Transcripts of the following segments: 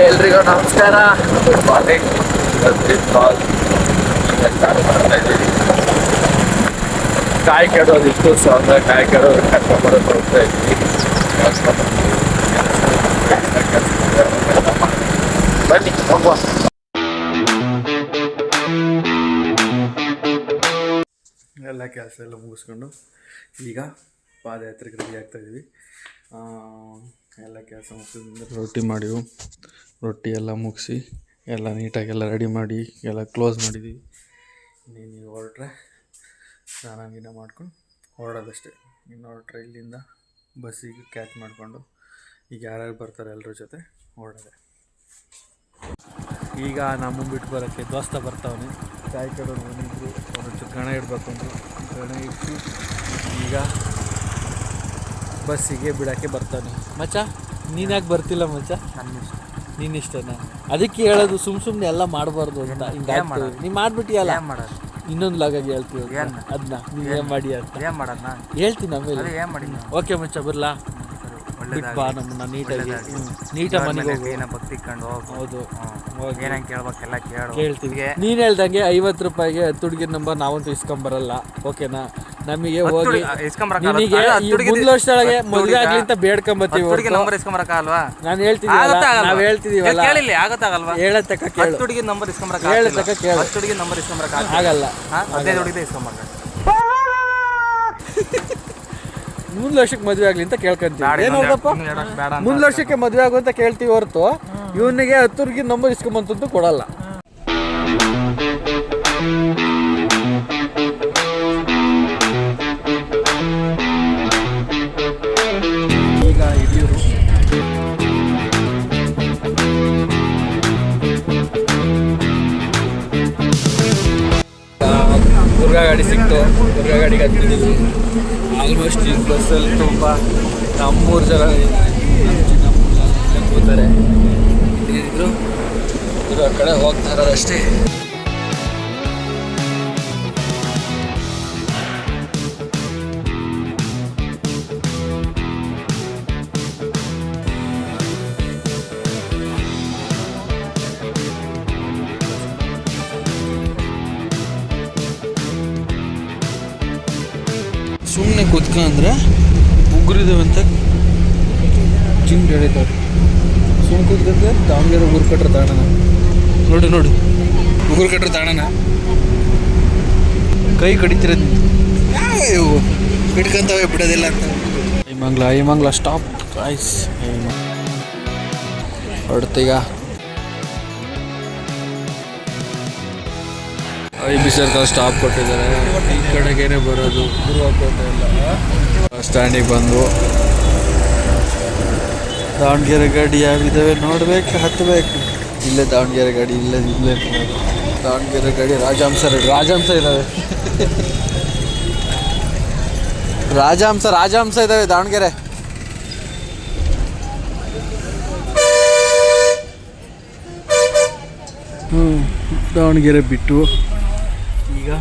ಎಲ್ರಿಗೂ ನಮಸ್ಕಾರ. Good morning. ಕಾಯಿ ಕೆಡೋದಿತ್ತು, ಸೊ ಅಂದ್ರೆ ಕಾಯಿ ಕೆಡೋದು ಕರ್ಕೊಂಡ್ಬರೋದು ಹೋಗ್ತಾ ಇದ್ವಿ. ಬನ್ನಿ ಹೋಗುವ. ಎಲ್ಲ ಕೆಲಸ ಎಲ್ಲ ಮುಗಿಸ್ಕೊಂಡು ಈಗ ಪಾದಯಾತ್ರೆಗೆ ರೆಡಿ ಆಗ್ತಾಯಿದ್ವಿ. ಎಲ್ಲ ಕೆಲಸ ಮುಗಿಸಿದ್ರೆ ರೊಟ್ಟಿ ಮಾಡಿವು. ರೊಟ್ಟಿ ಎಲ್ಲ ಮುಗಿಸಿ ಎಲ್ಲ ನೀಟಾಗೆಲ್ಲ ರೆಡಿ ಮಾಡಿ ಎಲ್ಲ ಕ್ಲೋಸ್ ಮಾಡಿದ್ವಿ. ಇನ್ನೇನು ಹೊರಟ್ರೆ ಸ್ನಾನ ಗೀನ ಮಾಡ್ಕೊಂಡು ಹೊರಡೋದಷ್ಟೇ. ಇನ್ನು ಹೊರಟ್ರೆ ಇಲ್ಲಿಂದ ಬಸ್ಸಿಗೆ ಕ್ಯಾಚ್ ಮಾಡಿಕೊಂಡು ಈಗ ಯಾರ್ಯಾರು ಬರ್ತಾರೆ ಎಲ್ಲರ ಜೊತೆ ಹೊರಡೋದೆ. ಈಗ ನಮ್ಮ ಬಿಟ್ಟು ಬರೋಕ್ಕೆ ದೋಸ್ತ ಬರ್ತಾವನೆ. ಕಾಯಿ ಕಡೋರು ಬಂದಿದ್ರು, ಒಂದೊಂದು ಗಣ ಇಡಬೇಕು ಅಂದರು. ಗಣ ಇಟ್ಟು ಈಗ ಬಸ್ಸಿಗೆ ಬಿಡೋಕ್ಕೆ ಬರ್ತಾನೆ. ಮಚ್ಚ ನೀನು ಯಾಕೆ ಬರ್ತಿಲ್ಲ ಮಚ್ಚ? ನೀನಿಷ್ಟನಾ? ಅದಕ್ಕೆ ಹೇಳೋದು ಸುಮ್ಮನೆ ಎಲ್ಲ ಮಾಡಬಾರ್ದು ಅಂತ. ಹಿಂಗೆ ನೀವು ಮಾಡಿಬಿಟ್ಟಿಯಲ್ಲ, ಇನ್ನೊಂದು ಲಾಗಾಗಿ ಹೇಳ್ತೀವಿ ಅದನ್ನ. ನೀವು ಏನು ಮಾಡಿ ಅಂತ ಹೇಳ್ತೀನಿ ಆಮೇಲೆ. ಓಕೆ ಮಚ್ಚ ಬರ್ಲಾ? ಬಿಟ್ಟು ಬಾ ನಮ್ಮನ್ನ ನೀಟಾಗಿ ಮನೆಗೆ ಹೋಗಿ ಭಕ್ತಿ ಕಂಡು ಹೌದು ಏನಂಗೆ ಕೇಳ್ಬೇಕೆಲ್ಲ ಕೇಳ್ತೀವಿ. ನೀನು ಹೇಳ್ದಂಗೆ 50 ರೂಪಾಯಿಗೆ 10 ಹುಡುಗಿರ ನಂಬರ್ ನಾವಂತೂ ಇಸ್ಕೊಂಬರಲ್ಲ. ಓಕೆನಾ? ನಮಗೆ ಹೋಗಿ ನಿನಗೆ ಮುಂದಿನ ವರ್ಷದೊಳಗೆ ಮದುವೆ ಆಗ್ಲಿ ಅಂತ ಬೇಡ್ಕೊಂಬತ್ತೀವಿ. ನಾನು ಹೇಳ್ತೀನಿ, ನಾವು ಹೇಳ್ತಿದೀವಲ್ಲ, ಹೇಳತಕ್ಕ ಆಗಲ್ಲ. ಮುಂದಿನ ವರ್ಷಕ್ಕೆ ಮದುವೆ ಆಗ್ಲಿ ಅಂತ ಕೇಳ್ಕೊಂತೀವಿ. ಏನೋದಪ್ಪ, ಮುಂದಿನ ವರ್ಷಕ್ಕೆ ಮದುವೆ ಆಗು ಅಂತ ಕೇಳ್ತೀವಿ ಹೊರತು ಇವನಿಗೆ 10 ಹುಡುಗಿ ನಂಬರ್ ಇಸ್ಕೊಂಬಂತಂತೂ ಕೊಡಲ್ಲ. ಈಗ ಹಿರಿಯೂರು ದುರ್ಗಾ ಗಾಡಿ ಸಿಕ್ತು. ದುರ್ಗಾ ಗಾಡಿಗೆ ಹತ್ತಿದ್ದೀವಿ. ಆಲ್ಮೋಸ್ಟ್ ಈ ಬಸ್ಸಲ್ಲಿ ತುಂಬ ನಮ್ಮೂರು ಜನ ಕೂತಾರೆ. ಇಲ್ಲಿದ್ರು ಇರೋ ಕಡೆ ಹೋಗ್ತಾ ಇರೋದಷ್ಟೇ. ಸುಮ್ಮನೆ ಕೂತ್ಕೊಂಡ್ರೆ ಉಗುರಿದೇವೆ ಅಂತ ಚಿಂಗ್ ಹೇಳಿದ್ದಾರೆ. ಸುಮ್ಮನೆ ಕೂತ್ಕೊಂಡ್ರೆ ದಾವಣಗೆರೆ ಉಗುರು ಕಟ್ರೆ ತಾಣನ ನೋಡಿ ಉಗುರು ಕಟ್ರೆ ತಾಣನ ಕೈ ಕಡಿತಿರೋದು ಇವು ಹಿಡ್ಕೊಂತವೆ ಬಿಡೋದಿಲ್ಲ ಅಂತ. ಐಮಂಗ್ಲ ಸ್ಟಾಪ್ ಆಯ್ಸ್. ಹೊಡ್ತೀಗ IB ಸರ್ಕಲ್ ಸ್ಟಾಪ್ ಕೊಟ್ಟಿದ್ದಾರೆ. ಈ ಕಡೆಗೇನೆ ಬರೋದು. ಗುರುವಾಕೋಟೆ ಎಲ್ಲ ಸ್ಟ್ಯಾಂಡಿಗೆ ಬಂದು ದಾವಣಗೆರೆ ಗಾಡಿ ಯಾವಿದ್ದಾವೆ ನೋಡ್ಬೇಕು, ಹತ್ತಬೇಕು. ಇಲ್ಲೇ ದಾವಣಗೆರೆ ಗಾಡಿ ಇಲ್ಲೇ ದಾವಣಗೆರೆ ಗಾಡಿ ರಾಜಹಂಸ ಇದ್ದಾವೆ. ರಾಜಹಂಸ ಇದ್ದಾವೆ ದಾವಣಗೆರೆ. ದಾವಣಗೆರೆ ಬಿಟ್ಟು ಈಗ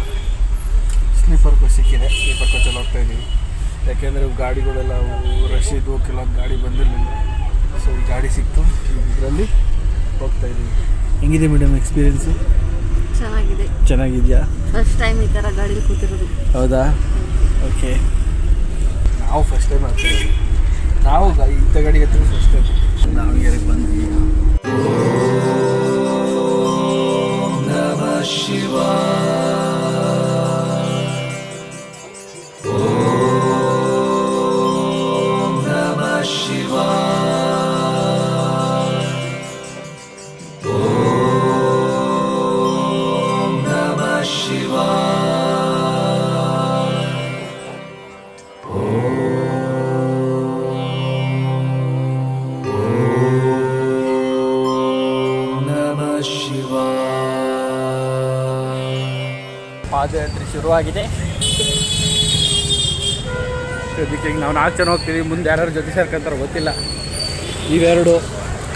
ಸ್ಲೀಪರ್ ಕೋಚ್ ಸಿಕ್ಕಿದೆ. ಸ್ಲೀಪರ್ ಕೋಚಲ್ಲಿ ಹೋಗ್ತಾ ಇದ್ದೀವಿ. ಯಾಕೆಂದರೆ ಗಾಡಿಗಳೆಲ್ಲ ರಶ್ ಇದ್ವು, ಕೆಲವೊಂದು ಗಾಡಿ ಬಂದಿರಲಿಲ್ಲ. ಸೊ ಈ ಗಾಡಿ ಸಿಕ್ತು, ಇದರಲ್ಲಿ ಹೋಗ್ತಾ ಇದ್ದೀವಿ. ಹೆಂಗಿದೆ ಮೇಡಮ್ ಎಕ್ಸ್ಪೀರಿಯೆನ್ಸು? ಚೆನ್ನಾಗಿದೆಯಾ? ಫಸ್ಟ್ ಟೈಮ್ ಈ ಥರ ಗಾಡೀಲಿ ಕೂತಿರೋದು. ಹೌದಾ? ಓಕೆ. ನಾವು ಫಸ್ಟ್ ಟೈಮ್ ಆಗ್ತೀವಿ. ನಾವು ಇಂಥ ಗಾಡಿಗೆ ಹತ್ತಿರ ಫಸ್ಟ್ ಟೈಮ್ ದಾವಣಗೆರೆಗೆ ಬಂದ್ವಿ. ಪಾದಯಾತ್ರೆ ಶುರುವಾಗಿದೆ. ಅದಕ್ಕೆ ಈಗ ನಾವು 4 ಜನ ಹೋಗ್ತೀವಿ. ಮುಂದೆ ಯಾರ್ಯಾರು ಜೊತೆ ಸೇರ್ಕೊಂತಾರೋ ಗೊತ್ತಿಲ್ಲ. ಇವೆರಡು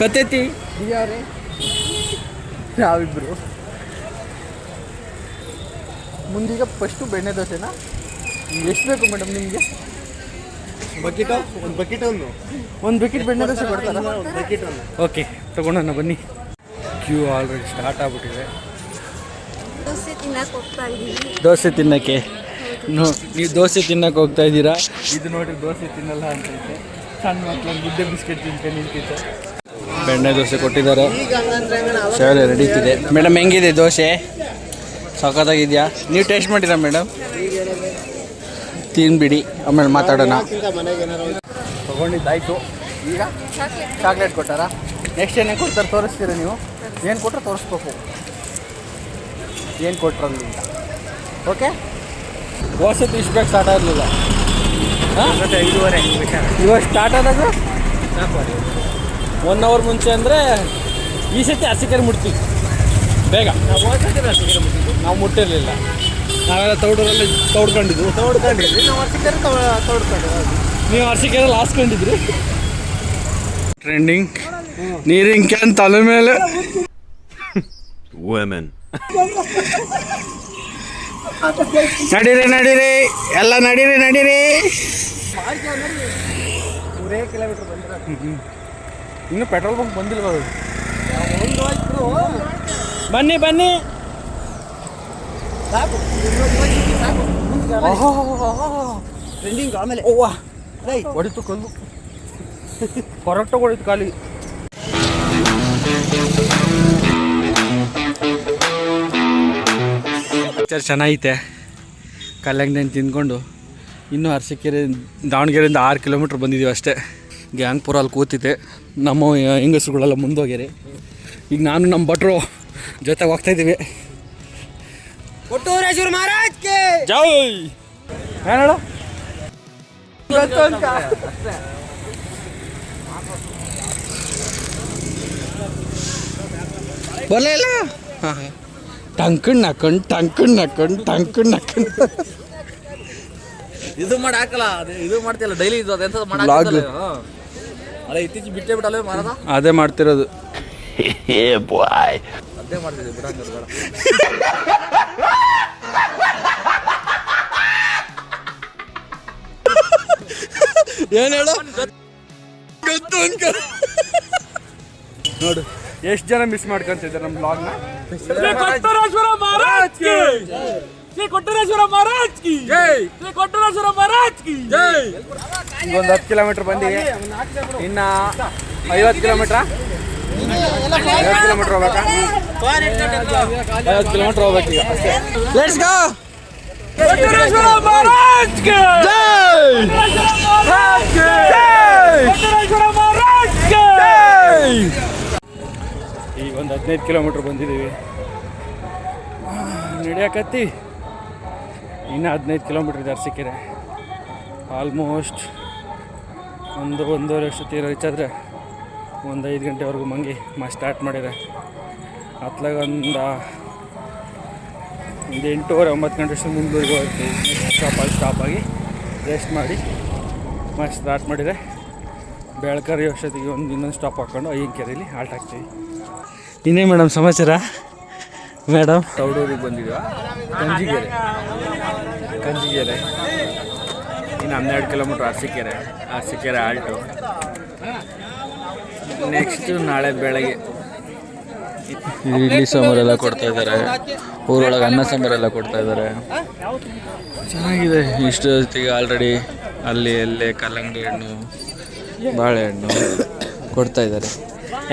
ಕತೆತಿ ಯಾರೇ ನಾವಿಬ್ಬರು. ಮುಂದೀಗ ಫಸ್ಟು ಬೆಣ್ಣೆ ದೋಸೆನಾ? ಎಷ್ಟು ಬೇಕು ಮೇಡಮ್ ನಿಮಗೆ? ಒಂದು ಬಕೆಟ್ ಬೆಣ್ಣೆ ದೋಸೆ ಕೊಡ್ತಾರ? ಓಕೆ ತಗೊಂಡೋಣ ಬನ್ನಿ. ಕ್ಯೂ ಆಲ್ರೆಡಿ ಸ್ಟಾರ್ಟ್ ಆಗ್ಬಿಟ್ಟಿದೆ ದೋಸೆ ತಿನ್ನಕ್ಕೆ ಹೋಗ್ತಾ ಇದ್ದೀವಿ. ದೋಸೆ ತಿನ್ನಕ್ಕೆ. ನೀವು ದೋಸೆ ತಿನ್ನಕ್ಕೆ ಹೋಗ್ತಾ ಇದ್ದೀರಾ? ಇದು ನೋಡಿ ದೋಸೆ ತಿನ್ನಲ್ಲ ಅಂತೈತೆ. ಸಣ್ಣ ಮಕ್ಕಳು ಮುದ್ದೆ ಬಿಸ್ಕೆಟ್ ತಿನ್ಕೊಂಡು ನಿಂತಿತ್ತು. ಬೆಣ್ಣೆ ದೋಸೆ ಕೊಟ್ಟಿದ್ದಾರೆ, ಶಾಲೆ ನಡೀತಿದೆ. ಮೇಡಮ್ ಹೆಂಗಿದೆ ದೋಸೆ? ಸಖತ್ತಾಗಿದೆಯಾ? ನೀವು ಟೇಸ್ಟ್ ಮಾಡಿರಾ ಮೇಡಮ್? ತಿನ್ಬಿಡಿ, ಆಮೇಲೆ ಮಾತಾಡೋಣ. ತೊಗೊಂಡಿದ್ದಾಯ್ತು. ಈಗ ಚಾಕ್ಲೇಟ್ ಕೊಟ್ಟಾರಾ? ನೆಕ್ಸ್ಟ್ ಏನೇನು ಕೊಡ್ತಾರೆ ತೋರಿಸ್ತೀರ ನೀವು? ಏನು ಕೊಟ್ಟರೆ ತೋರಿಸ್ಬೇಕು, ಏನು ಕೊಟ್ರಲ್ಲಿ ಅಂತ. ಓಕೆ, ವಸತಿ ಇಷ್ಟು ಬೇಗ ಸ್ಟಾರ್ಟ್ ಆಗಲಿಲ್ಲ. ಹಾಂ, 5:30 ಇವಾಗ ಸ್ಟಾರ್ಟ್ ಆದಾಗ 1 ಅವರ್ ಮುಂಚೆ ಅಂದರೆ ಈ ಸತಿ ಅರಸೀಕೆರೆ ಮುಟ್ತೀವಿ ಬೇಗ. ನಾವು ಮುಟ್ಟಿರಲಿಲ್ಲ, ನಾವೆಲ್ಲ ತೌಡೂರಲ್ಲಿ ತೌಡ್ಕೊಂಡಿದ್ವಿ. ನೀವು ಅರಸೀಕೆರೆಯಲ್ಲಿ ಹಾಸ್ಕೊಂಡಿದ್ರಿ. ಟ್ರೆಂಡಿಂಗ್ ನೀರಿನ ಕ್ಯಾನ್ ತಲೆ ಮೇಲೆ. ನಡೀರಿ ನಡೀರಿ ಎಲ್ಲ ನಡೀರಿ ನಡೀರಿ. ಇನ್ನು ಪೆಟ್ರೋಲ್ ಬಂಕ್ ಬಂದಿಲ್ವ? ಬನ್ನಿ ಬನ್ನಿ. ಆಮೇಲೆ ಹೊಡಿತು ಕಲ್ಲು, ಕರೆಕ್ಟಾಗಿ ಹೊಡಿತು ಕಾಲಿ. ಚೆನ್ನಾಗೈತೆ. ಕಲ್ಲಂಗಡಿ ತಿಂದ್ಕೊಂಡು ಇನ್ನೂ ಅರಸೀಕೆರೆ ದಾವಣಗೆರೆಯಿಂದ 6 ಕಿಲೋಮೀಟ್ರ್ ಬಂದಿದ್ದೀವಿ ಅಷ್ಟೇ. ಗ್ಯಾಂಗ್ಪುರ ಅಲ್ಲಿ ಕೂತಿದ್ದೆ. ನಮ್ಮ ಹೆಂಗಸ್ರುಗಳೆಲ್ಲ ಮುಂದೋಗ್ಯಾರೆ. ಈಗ ನಾನು ನಮ್ಮ ಭಟ್ರು ಜೊತೆಗೆ ಹೋಗ್ತಾಯಿದ್ದೀವಿ. ಕೊಟ್ಟೂರೇಶ್ವರ ಮಹಾರಾಜ್ಗೆ ಜೈ. ಏನು ಹೇಳು? ಬರಲೇ ಇಲ್ಲ. ಹಾಂ ಹಾಂ, ಟಂಕಣ್ ನಕ್ಕಂಡು ಟಂಕಣ್ ನಕ್ಕಂಡು ಟಂಕಣ್ ನಕ್ಕಂಡು. ಇದು ಮಾಡಿ ಹಾಕಲ್ಲ, ಇದು ಮಾಡ್ತಿಲ್ಲ ಡೈಲಿ. ಇದು ಅದೆಂತ ಅಲ್ಲ, ಇತ್ತೀಚೆಗೆ ಬಿಟ್ಟೇ ಬಿಟ್ಟಲ್ಲ ಮಾರದ. ಅದೇ ಮಾಡ್ತಿರೋದು. ಅದೇ ಮಾಡ್ತಿದ್ದೆ ಬಿಡಂಗ. ಏನು ಹೇಳು? ಗೊತ್ತು ಅನ್ಕ ನೋಡು ಎಷ್ಟು ಜನ ಮಿಸ್ ಮಾಡ್ಕೊಂತಿದ್ದಾರೆ ನಮ್ಮ ಬ್ಲಾಗ್ನ. ಕೊಟ್ಟೂರೇಶ್ವರ ಮಹಾರಾಜ್ ಕಿ ಜೈ, ಕೊಟ್ಟೂರೇಶ್ವರ ಮಹಾರಾಜ್ ಕಿ ಜೈ, ಕೊಟ್ಟೂರೇಶ್ವರ ಮಹಾರಾಜ್ ಕಿ ಜೈ. ಈಗ ಒಂದು 10 ಕಿಲೋಮೀಟ್ರ್ ಬಂದೀವಿ. ಇನ್ನು 50 ಕಿಲೋಮೀಟ್ರಾ? 50 ಕಿಲೋಮೀಟ್ರ್ ಹೋಗ್ಬೇಕಾ? 50 ಕಿಲೋಮೀಟ್ರ್ ಹೋಗ್ಬೇಕು ಈಗ ಅಷ್ಟೇ. Let's go. ಕೊಟ್ಟೂರೇಶ್ವರ ಮಹಾರಾಜ್ ಕಿ ಜೈ, ಕೊಟ್ಟೂರೇಶ್ವರ ಮಹಾರಾಜ್ ಕಿ ಜೈ. ಈಗ ಒಂದು 15 ಕಿಲೋಮೀಟ್ರ್ ಬಂದಿದ್ದೀವಿ. ನಡೆಯಕತ್ತಿ ಇನ್ನು 15 ಕಿಲೋಮೀಟ್ರ್ ಇದೆ ಅರಸೀಕೆರೆ. ಆಲ್ಮೋಸ್ಟ್ ಒಂದೂವರೆ ಅಷ್ಟು ರೀಚ್ ಆದರೆ ಒಂದು 5 ಗಂಟೆವರೆಗೂ ಮಂಗಿ ಸ್ಟಾರ್ಟ್ ಮಾಡಿದೆ. ಅತ್ಲಾಗ ಒಂದು 8:30 9 ಗಂಟೆ ಅಷ್ಟು ಮುಂದೂರಿಗೆ ಹೋಗ್ತೀವಿ. ಸ್ಟಾಪಾಗಿ ರೆಸ್ಟ್ ಮಾಡಿ ಮತ್ತೆ ಸ್ಟಾರ್ಟ್ ಮಾಡಿದೆ. ಬೆಳಕರಿ ಅಷ್ಟೊತ್ತಿಗೆ ಇನ್ನೊಂದು ಸ್ಟಾಪ್ ಹಾಕ್ಕೊಂಡು ಅಯ್ಯಂಕೆರೆಯಲ್ಲಿ ಹಾಲ್ಟ್ ಹಾಕ್ತೀವಿ. ಇನ್ನೇ ಮೇಡಮ್ ಸಮಾಚಾರ? ಮೇಡಮ್ ತೌಡೂರಿಗೆ ಬಂದಿದ್ವಾ? ಕಂಜಿಗೆರೆ ಇನ್ನು 12 ಕಿಲೋಮೀಟ್ರ್ ಅರಸೀಕೆರೆ ಆಲ್ಟು. ನೆಕ್ಸ್ಟು ನಾಳೆ ಬೆಳಗ್ಗೆ ಇಡ್ಲಿ ಸಾಂಬಾರೆಲ್ಲ ಕೊಡ್ತಾ ಇದ್ದಾರೆ. ಊರೊಳಗೆ ಅನ್ನ ಸಾಂಬಾರೆಲ್ಲ ಕೊಡ್ತಾ ಇದ್ದಾರೆ. ಚೆನ್ನಾಗಿದೆ. ಇಷ್ಟು ಹೊತ್ತಿಗೆ ಆಲ್ರೆಡಿ ಅಲ್ಲೇ ಕಲ್ಲಂಗಡಿ ಹಣ್ಣು ಬಾಳೆಹಣ್ಣು ಕೊಡ್ತಾ ಇದ್ದಾರೆ.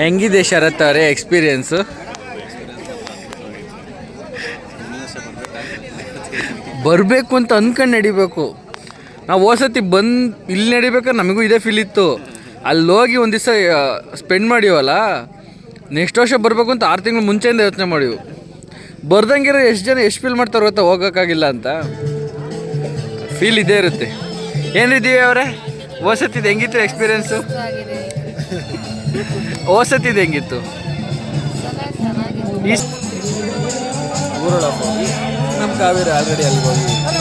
ಹೆಂಗಿದೆ ಶರತ್ ಅವರೇ ಎಕ್ಸ್ಪೀರಿಯನ್ಸು? ಬರಬೇಕು ಅಂತ ಅಂದ್ಕೊಂಡು ನಡಿಬೇಕು. ನಾವು ಹೋಸತಿ ಇಲ್ಲಿ ನಡಿಬೇಕಾದ್ರೆ ನಮಗೂ ಇದೇ ಫೀಲ್ ಇತ್ತು. ಅಲ್ಲಿ ಹೋಗಿ ಒಂದು ದಿವಸ ಸ್ಪೆಂಡ್ ಮಾಡಿವಲ್ಲ, ನೆಕ್ಸ್ಟ್ ವರ್ಷ ಬರಬೇಕು ಅಂತ 6 ತಿಂಗಳು ಮುಂಚೆಯಿಂದ ಯೋಚನೆ ಮಾಡಿವು. ಬರ್ದಂಗಿರೋ ಎಷ್ಟು ಜನ ಎಷ್ಟು ಫೀಲ್ ಮಾಡ್ತಾರೆ ಗೊತ್ತಾ ಹೋಗೋಕ್ಕಾಗಿಲ್ಲ ಅಂತ. ಫೀಲ್ ಇದೇ ಇರುತ್ತೆ. ಏನಿದ್ದೀವಿ ಅವರೇ? ಹೋಸತಿದ್ದು ಹೆಂಗಿತ್ತು ಎಕ್ಸ್ಪೀರಿಯೆನ್ಸು? ಹೋಸತಿದ್ದು ಹೆಂಗಿತ್ತು? ಈ ಊರೊಳಗೆ ಹೋಗಿ ನಮ್ಮ ಕಾವೇರಿ ಆಲ್ರೆಡಿ ಅಲ್ಲಿ ಹೋಗಿ ಹೋಗೋಣ.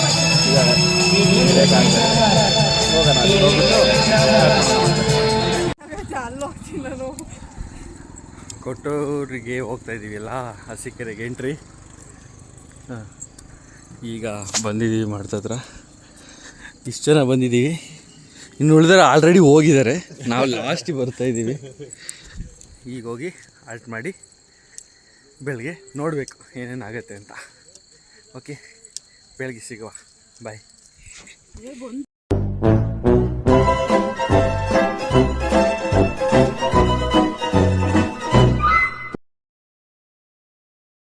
ಕೊಟ್ಟೂರಿಗೆ ಹೋಗ್ತಾ ಇದ್ದೀವಿಲ್ಲ, ಅರಸೀಕೆರೆಗೆ ಎಂಟ್ರಿ. ಈಗ ಬಂದಿದ್ದೀವಿ ಮಾಡ್ತಾಯಿದ್ರ. ಇಷ್ಟು ಜನ ಬಂದಿದ್ದೀವಿ. ಇನ್ನು ಉಳಿದ್ರೆ ಆಲ್ರೆಡಿ ಹೋಗಿದ್ದಾರೆ, ನಾವು ಲಾಸ್ಟಿಗೆ ಬರ್ತಾ ಇದ್ದೀವಿ. ಈಗ ಹೋಗಿ ಆಲ್ಟ್ ಮಾಡಿ ಬೆಳಗ್ಗೆ ನೋಡಬೇಕು ಏನೇನಾಗತ್ತೆ ಅಂತ. ಓಕೆ, ಬೆಳಗ್ಗೆ ಸಿಗುವ, ಬಾಯ್.